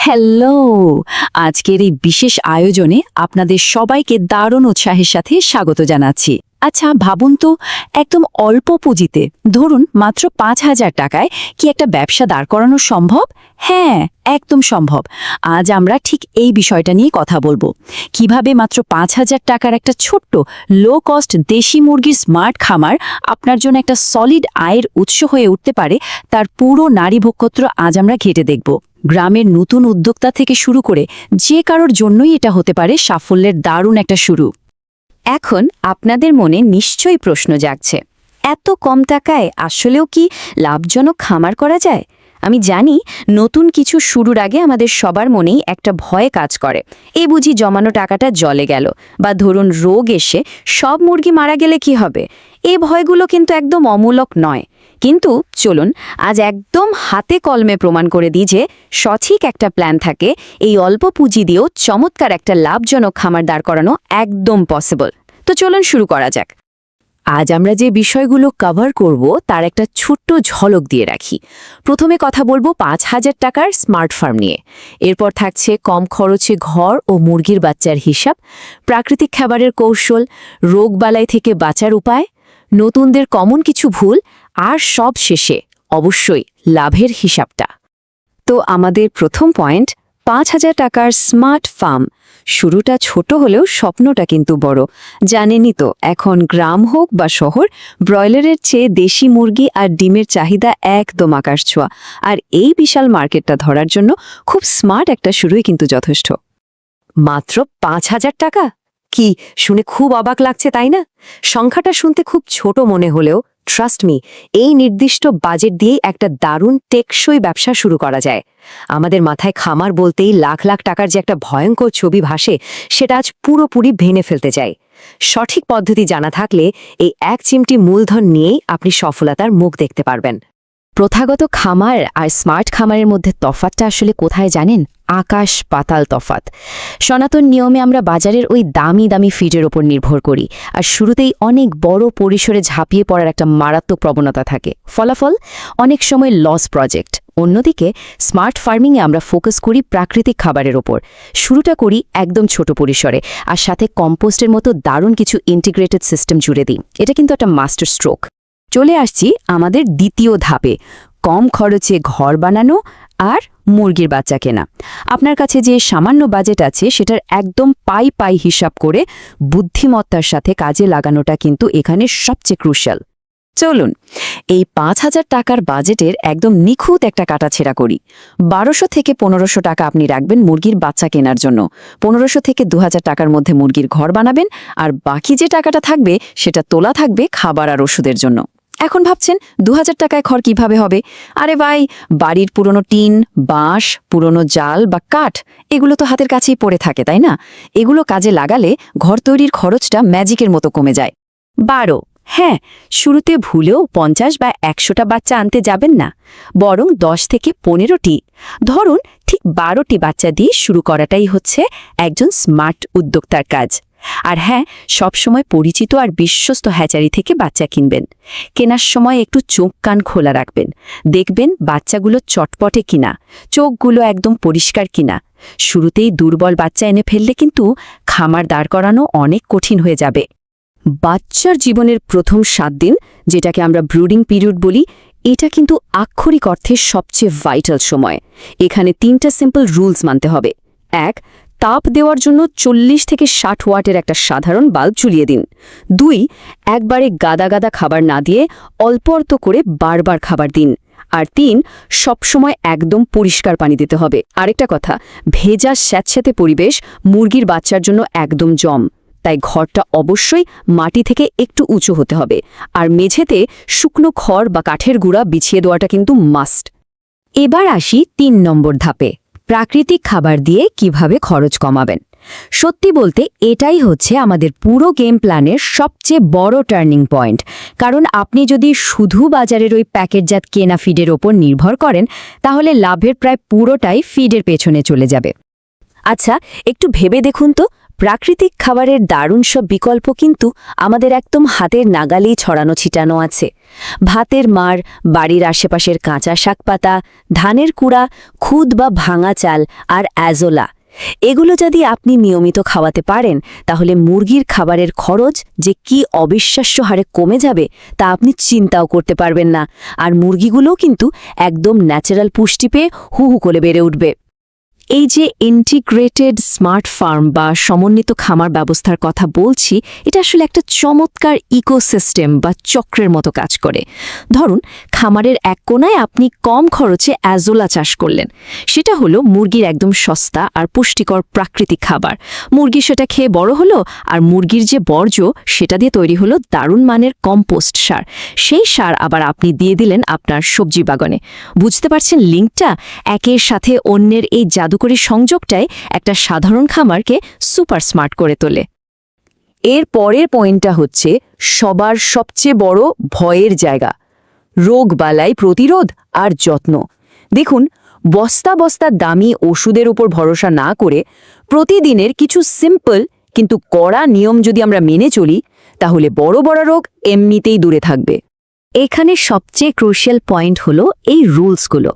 Hello! আজকের এই বিশেষ আয়োজনে আপনাদের সবাইকে দারুণ উৎসাহের সাথে স্বাগত জানাচ্ছি। আচ্ছা ভাবুন তো, একদম অল্প পুঁজিতে ধরুন মাত্র ৫,০০০ টাকায় কি একটা ব্যবসা দাঁড় করানো সম্ভব? হ্যাঁ, একদম সম্ভব। আজ আমরা ঠিক এই বিষয়টা নিয়ে কথা বলবো। কিভাবে মাত্র ৫,০০০ টাকার একটা ছোট্ট লো কস্ট দেশি মুরগির স্মার্ট খামার আপনার জন্য একটা সলিড আয়ের উৎস হয়ে উঠতে পারে, তার পুরো নাড়িভক্ষত্র আজ আমরা ঘেঁটে দেখব। গ্রামের নতুন উদ্যোক্তা থেকে শুরু করে যে কারোর জন্যই এটা হতে পারে সাফল্যের দারুণ একটা শুরু। এখন আপনাদের মনে নিশ্চয়ই প্রশ্ন জাগছে, এত কম টাকায় আসলেও কি লাভজনক খামার করা যায়? আমি জানি নতুন কিছু শুরুর আগে আমাদের সবার মনেই একটা ভয় কাজ করে, এ বুঝি জমানো টাকাটা জলে গেল, বা ধরুন রোগ এসে সব মুরগি মারা গেলে কি হবে। এই ভয়গুলো কিন্তু একদম অমূলক নয়। কিন্তু চলুন আজ একদম হাতে কলমে প্রমাণ করে দিই যে সঠিক একটা প্ল্যান থাকে, এই অল্প পুঁজি দিয়েও চমৎকার একটা লাভজনক খামার দাঁড় করানো একদম পসিবল। তো চলুন শুরু করা যাক। আজ আমরা যে বিষয়গুলো কভার করব তার একটা ছোট্ট ঝলক দিয়ে রাখি। প্রথমে কথা বলবো ৫,০০০ টাকার স্মার্ট ফার্ম নিয়ে। এরপর থাকছে কম খরচে ঘর ও মুরগির বাচ্চার হিসাব, প্রাকৃতিক খাবারের কৌশল, রোগবালাই থেকে বাঁচার উপায়, নতুনদের কমন কিছু ভুল, আর সব শেষে অবশ্যই লাভের হিসাবটা। তো আমাদের প্রথম পয়েন্ট, ৫,০০০ টাকার স্মার্ট ফার্ম। শুরুটা ছোট হলেও স্বপ্নটা কিন্তু বড়। জানেনই তো, এখন গ্রাম হোক বা শহর, ব্রয়লারের চেয়ে দেশি মুরগি আর ডিমের চাহিদা একদম আকাশ ছোঁয়া। আর এই বিশাল মার্কেটটা ধরার জন্য খুব স্মার্ট একটা শুরুই কিন্তু যথেষ্ট। মাত্র ৫,০০০ টাকা? কি শুনে খুব অবাক লাগছে, তাই না? সংখ্যাটা শুনতে খুব ছোট মনে হলেও ট্রাস্ট মি, এই নির্দিষ্ট বাজেট দিয়েই একটা দারুণ টেকসই ব্যবসা শুরু করা যায়। আমাদের মাথায় খামার বলতেই লাখ লাখ টাকার যে একটা ভয়ঙ্কর ছবি ভাসে, সেটা আজ পুরোপুরি ভেঙে ফেলতে চাই। সঠিক পদ্ধতি জানা থাকলে এই এক চিমটি মূলধন নিয়েই আপনি সফলতার মুখ দেখতে পারবেন। প্রথাগত খামার আর স্মার্ট খামারের মধ্যে তফাৎটা আসলে কোথায় জানেন? আকাশ পাতাল তফাৎ। সনাতন নিয়মে আমরা বাজারের ওই দামি দামি ফিডের ওপর নির্ভর করি, আর শুরুতেই অনেক বড় পরিসরে ঝাঁপিয়ে পড়ার একটা মারাত্মক প্রবণতা থাকে। ফলাফল অনেক সময় লস প্রজেক্ট। অন্যদিকে স্মার্ট ফার্মিংয়ে আমরা ফোকাস করি প্রাকৃতিক খাবারের ওপর। শুরুটা করি একদম ছোট পরিসরে, আর সাথে কম্পোস্টের মতো দারুণ কিছু ইন্টিগ্রেটেড সিস্টেম জুড়ে দিই। এটা কিন্তু একটা মাস্টার স্ট্রোক। চলে আসছি আমাদের দ্বিতীয় ধাপে, কম খরচে ঘর বানানো আর মুরগির বাচ্চা কেনা। আপনার কাছে যে সামান্য বাজেট আছে সেটার একদম পাই পাই হিসাব করে বুদ্ধিমত্তার সাথে কাজে লাগানোটা কিন্তু এখানে সবচেয়ে ক্রুশাল। চলুন এই ৫,০০০ টাকার বাজেটের একদম নিখুঁত একটা কাটাছেড়া করি। ১২০০ থেকে ১৫০০ টাকা আপনি রাখবেন মুরগির বাচ্চা কেনার জন্য, ১৫০০ থেকে ২,০০০ টাকার মধ্যে মুরগির ঘর বানাবেন, আর বাকি যে টাকাটা থাকবে সেটা তোলা থাকবে খাবার আর ওষুধের জন্য। এখন ভাবছেন ২,০০০ টাকায় ঘর কিভাবে হবে? আরে ভাই, বাড়ির পুরনো টিন, বাঁশ, পুরনো জাল বা কাঠ, এগুলো তো হাতের কাছেই পড়ে থাকে, তাই না? এগুলো কাজে লাগালে ঘর তৈরির খরচটা ম্যাজিকের মতো কমে যায়। ১২, হ্যাঁ, শুরুতে ভুলেও ৫০ বা ১০০টা বাচ্চা আনতে যাবেন না, বরং ১০ থেকে ১৫টি, ধরুন ঠিক ১২টি বাচ্চা দিয়ে শুরু করাটাই হচ্ছে একজন স্মার্ট উদ্যোক্তার কাজ। আর হ্যাঁ, সবসময় পরিচিত আর বিশ্বস্ত হ্যাচারি থেকে বাচ্চা কিনবেন। কেনার সময় একটু চোখ কান খোলা রাখবেন, দেখবেন বাচ্চাগুলো চটপটে কিনা, চোখগুলো একদম পরিষ্কার কিনা। শুরুতেই দুর্বল বাচ্চা এনে ফেললে কিন্তু খামার দাঁড় করানো অনেক কঠিন হয়ে যাবে। বাচ্চার জীবনের প্রথম ৭ দিন, যেটাকে আমরা ব্রুডিং পিরিয়ড বলি, এটা কিন্তু আক্ষরিক অর্থে সবচেয়ে ভাইটাল সময়। এখানে ৩টা সিম্পল রুলস মানতে হবে। ১, তাপ দেওয়ার জন্য ৪০ থেকে ৬০ ওয়াটের একটা সাধারণ বাল্ব ঝুলিয়ে দিন। ২, একবারে গাদা গাদা খাবার না দিয়ে অল্প অল্প করে বারবার খাবার দিন। আর ৩, সবসময় একদম পরিষ্কার পানি দিতে হবে। আরেকটা কথা, ভেজা স্যাঁতস্যাঁতে পরিবেশ মুরগির বাচ্চার জন্য একদম জম। তাই ঘরটা অবশ্যই মাটি থেকে একটু উঁচু হতে হবে, আর মেঝেতে শুকনো খড় বা কাঠের গুঁড়া বিছিয়ে দেওয়াটা কিন্তু মাস্ট। এবার আসি ৩ নম্বর ধাপে, প্রাকৃতিক খাবার দিয়ে কিভাবে খরচ কমাবেন। সত্যি বলতে এটাই হচ্ছে আমাদের পুরো গেম প্ল্যানের সবচেয়ে বড় টার্নিং পয়েন্ট। কারণ আপনি যদি শুধু বাজারের ওই প্যাকেটজাত কেনা ফিডের ওপর নির্ভর করেন, তাহলে লাভের প্রায় পুরোটাই ফিডের পেছনে চলে যাবে। আচ্ছা, একটু ভেবে দেখুন তো, প্রাকৃতিক খাবারের দারুণ সব বিকল্প কিন্তু আমাদের একদম হাতের নাগালেই ছড়ানো ছিটানো আছে। ভাতের মাড়, বাড়ির আশেপাশের কাঁচা শাকপাতা, ধানের কুড়া, খুদ বা ভাঙা চাল আর অ্যাজোলা, এগুলো যদি আপনি নিয়মিত খাওয়াতে পারেন তাহলে মুরগির খাবারের খরচ যে কি অবিশ্বাস্য হারে কমে যাবে তা আপনি চিন্তাও করতে পারবেন না। আর মুরগিগুলোও কিন্তু একদম ন্যাচারাল পুষ্টি পেয়ে হু হু করে বেড়ে উঠবে। এই যে ইন্টিগ্রেটেড স্মার্ট ফার্ম বা সমন্বিত খামার ব্যবস্থার কথা বলছি, এটা আসলে একটা চমৎকার ইকোসিস্টেম বা চক্রের মতো কাজ করে। ধরুন, খামারের এক কোণায় আপনি কম খরচে অ্যাজোলা চাষ করলেন। সেটা হলো মুরগির একদম সস্তা আর পুষ্টিকর প্রাকৃতিক খাবার। মুরগি সেটা খেয়ে বড় হলো, আর মুরগির যে বর্জ্য সেটা দিয়ে তৈরি হলো দারুণ মানের কম্পোস্ট সার। সেই সার আবার আপনি দিয়ে দিলেন আপনার সবজি বাগানে। বুঝতে পারছেন লিঙ্কটা? একের সাথে অন্যের এই জাদুকরী সংযোগটাই একটা সাধারণ খামারকে সুপার স্মার্ট করে তোলে। এর পরের পয়েন্টটা হচ্ছে সবার সবচেয়ে বড় ভয়ের জায়গা, রোগবালাই প্রতিরোধ আর যত্ন। দেখুন, বস্তা বস্তা দামি ওষুধের উপর ভরসা না করে প্রতিদিনের কিছু সিম্পল কিন্তু কড়া নিয়ম যদি আমরা মেনে চলি, তাহলে বড় বড় রোগ এমনিতেই দূরে থাকবে। এখানে সবচেয়ে ক্রুশিয়াল পয়েন্ট হলো এই রুলসগুলো।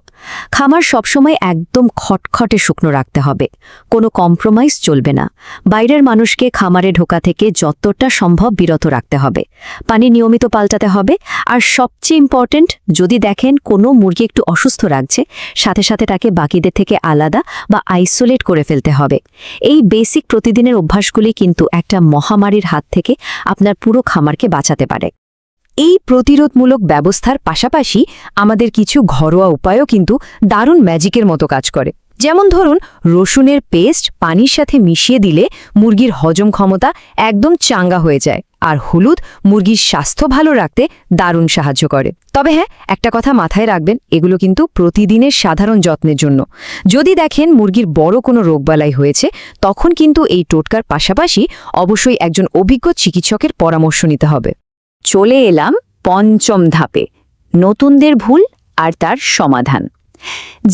খামার সবসময় একদম খটখটে শুকনো রাখতে হবে, কোনো কম্প্রোমাইজ চলবে না। বাইরের মানুষকে খামারে ঢোকা থেকে যতটা সম্ভব বিরত রাখতে হবে। পানি নিয়মিত পাল্টাতে হবে, আর সবচেয়ে ইম্পর্ট্যান্ট, যদি দেখেন কোনো মুরগি একটু অসুস্থ রাখছে, সাথে সাথে তাকে বাকিদের থেকে আলাদা বা আইসোলেট করে ফেলতে হবে। এই বেসিক প্রতিদিনের অভ্যাসগুলি কিন্তু একটা মহামারীর হাত থেকে আপনার পুরো খামারকে বাঁচাতে পারে। এই প্রতিরোধমূলক ব্যবস্থার পাশাপাশি আমাদের কিছু ঘরোয়া উপায়ও কিন্তু দারুণ ম্যাজিকের মতো কাজ করে। যেমন ধরুন, রসুনের পেস্ট পানির সাথে মিশিয়ে দিলে মুরগির হজম ক্ষমতা একদম চাঙ্গা হয়ে যায়, আর হলুদ মুরগির স্বাস্থ্য ভালো রাখতে দারুণ সাহায্য করে। তবে হ্যাঁ, একটা কথা মাথায় রাখবেন, এগুলো কিন্তু প্রতিদিনের সাধারণ যত্নের জন্য। যদি দেখেন মুরগির বড় কোনো রোগবালাই হয়েছে, তখন কিন্তু এই টোটকার পাশাপাশি অবশ্যই একজন অভিজ্ঞ চিকিৎসকের পরামর্শ নিতে হবে। চলে এলাম পঞ্চম ধাপে, নতুনদের ভুল আর তার সমাধান।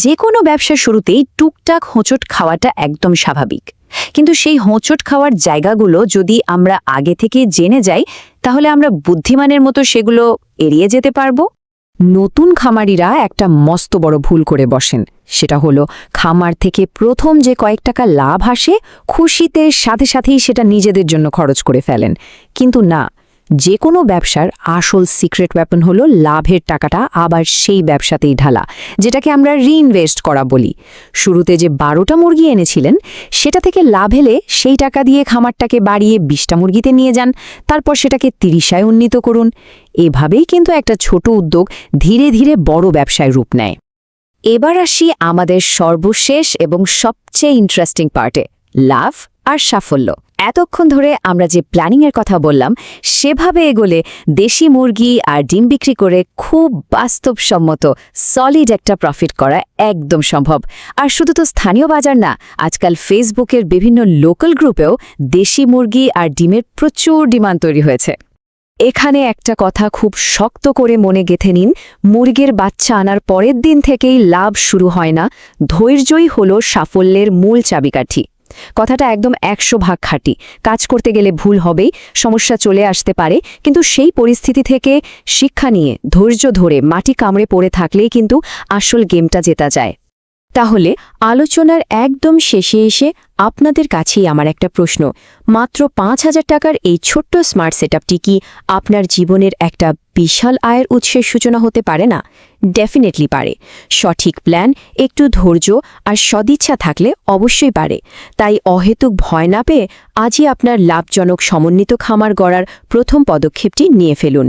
যে কোনো ব্যবসার শুরুতেই টুকটাক হোঁচট খাওয়াটা একদম স্বাভাবিক, কিন্তু সেই হোঁচট খাওয়ার জায়গাগুলো যদি আমরা আগে থেকে জেনে যাই, তাহলে আমরা বুদ্ধিমানের মতো সেগুলো এড়িয়ে যেতে পারবো। নতুন খামারিরা একটা মস্ত বড় ভুল করে বসেন। সেটা হলো, খামার থেকে প্রথম যে কয়েক টাকা লাভ আসে, খুশিতে সাথে সাথেই সেটা নিজেদের জন্য খরচ করে ফেলেন। কিন্তু না, যে কোনো ব্যবসার আসল সিক্রেট ওয়েপন হলো লাভের টাকাটা আবার সেই ব্যবসাতেই ঢালা, যেটাকে আমরা রিইনভেস্ট করা বলি। শুরুতে যে 12টা মুরগি এনেছিলেন, সেটা থেকে লাভ এলে সেই টাকা দিয়ে খামারটাকে বাড়িয়ে 20টা মুরগিতে নিয়ে যান, তারপর সেটাকে 30টায় উন্নীত করুন। এভাবেই কিন্তু একটা ছোট উদ্যোগ ধীরে ধীরে বড় ব্যবসায় রূপ নেয়। এবার আসি আমাদের সর্বশেষ এবং সবচেয়ে ইন্টারেস্টিং পার্টে, লাভ আর সাফল্য। এতক্ষণ ধরে আমরা যে প্ল্যানিংয়ের কথা বললাম, সেভাবে এগোলে দেশি মুরগি আর ডিম বিক্রি করে খুব বাস্তবসম্মত সলিড একটা প্রফিট করা একদম সম্ভব। আর শুধু তো স্থানীয় বাজার না, আজকাল ফেসবুকের বিভিন্ন লোকাল গ্রুপেও দেশি মুরগি আর ডিমের প্রচুর ডিমান্ড তৈরি হয়েছে। এখানে একটা কথা খুব শক্ত করে মনে গেঁথে নিন, মুরগির বাচ্চা আনার পরের দিন থেকেই লাভ শুরু হয় না। ধৈর্যই হলো সাফল্যের মূল চাবিকাঠি। কথাটা একদম 100 ভাগ খাঁটি। কাজ করতে গেলে ভুল হবেই, সমস্যা চলে আসতে পারে, কিন্তু সেই পরিস্থিতি থেকে শিক্ষা নিয়ে ধৈর্য ধরে মাটি কামড়ে পড়ে থাকলেই কিন্তু আসল গেমটা জেতা যায়। তাহলে আলোচনার একদম শেষে এসে আপনাদের কাছেই আমার একটা প্রশ্ন, মাত্র 5,000 টাকার এই ছোট্ট স্মার্ট সেটআপটি কি আপনার জীবনের একটা বিশাল আয়ের উৎসের সূচনা হতে পারে না? ডেফিনেটলি পারে। সঠিক প্ল্যান, একটু ধৈর্য আর সদিচ্ছা থাকলে অবশ্যই পারে। তাই অহেতুক ভয় না পেয়ে আজই আপনার লাভজনক সমন্বিত খামার গড়ার প্রথম পদক্ষেপটি নিয়ে ফেলুন।